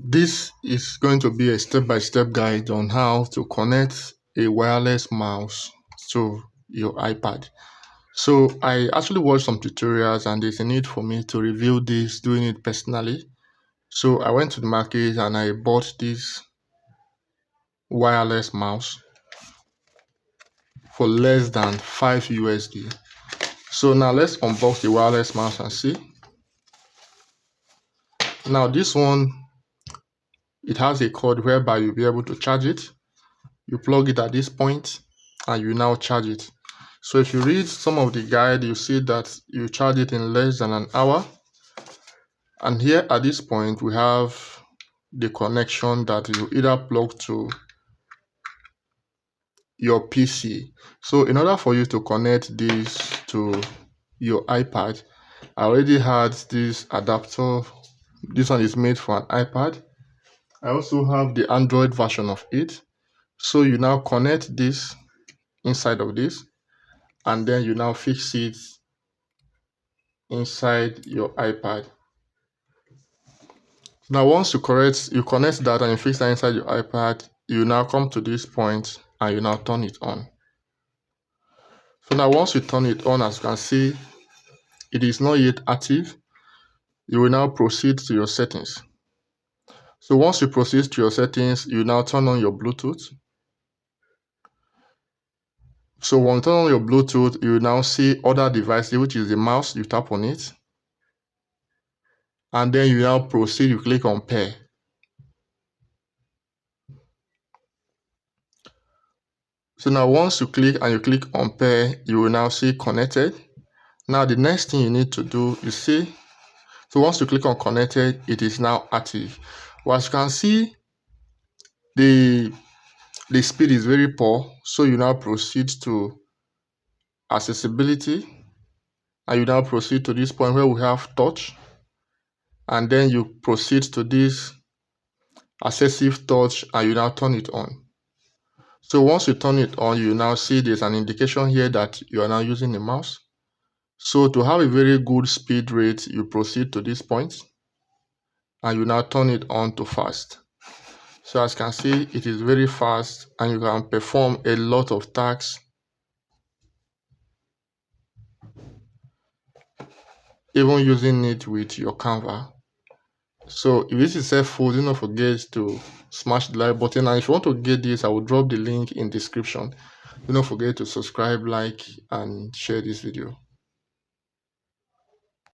This is going to be a step-by-step guide on how to connect a wireless mouse to your iPad. So I actually watched some tutorials and there's a need for me to review this, doing it personally. So I went to the market and I bought this wireless mouse for less than 5 USD. So now let's unbox the wireless mouse and see. Now this one, it has a cord whereby you'll be able to charge it. You plug it at this point and you now charge it. So if you read some of the guide, you see that you charge it in less than an hour. And here at this point, we have the connection that you either plug to your PC. So in order for you to connect this to your iPad, I already had this adapter. This one is made for an iPad. I also have the Android version of it. So you now connect this inside of this, and then you now fix it inside your iPad. Now once you connect that and you fix that inside your iPad, you now come to this point and you now turn it on. So now once you turn it on, as you can see, it is not yet active. You will now proceed to your settings. So once you proceed to your settings, you now turn on your Bluetooth. So when you turn on your Bluetooth, you will now see other devices, which is the mouse. You tap on it. And then you now proceed, you click on pair. So now once you click on pair, you will now see connected. Now the next thing you need to do, you see, so once you click on connected, it is now active. Well, as you can see, the speed is very poor. So you now proceed to accessibility, and you now proceed to this point where we have touch, and then you proceed to this accessive touch and you now turn it on. So once you turn it on, you now see there's an indication here that you are now using the mouse. So to have a very good speed rate, you proceed to this point and you now turn it on to fast. So as you can see, it is very fast and you can perform a lot of tasks even using it with your Canva. So if this is helpful, do not forget to smash the like button, and if you want to get this, I will drop the link in description. Do not forget to subscribe, like, and share this video.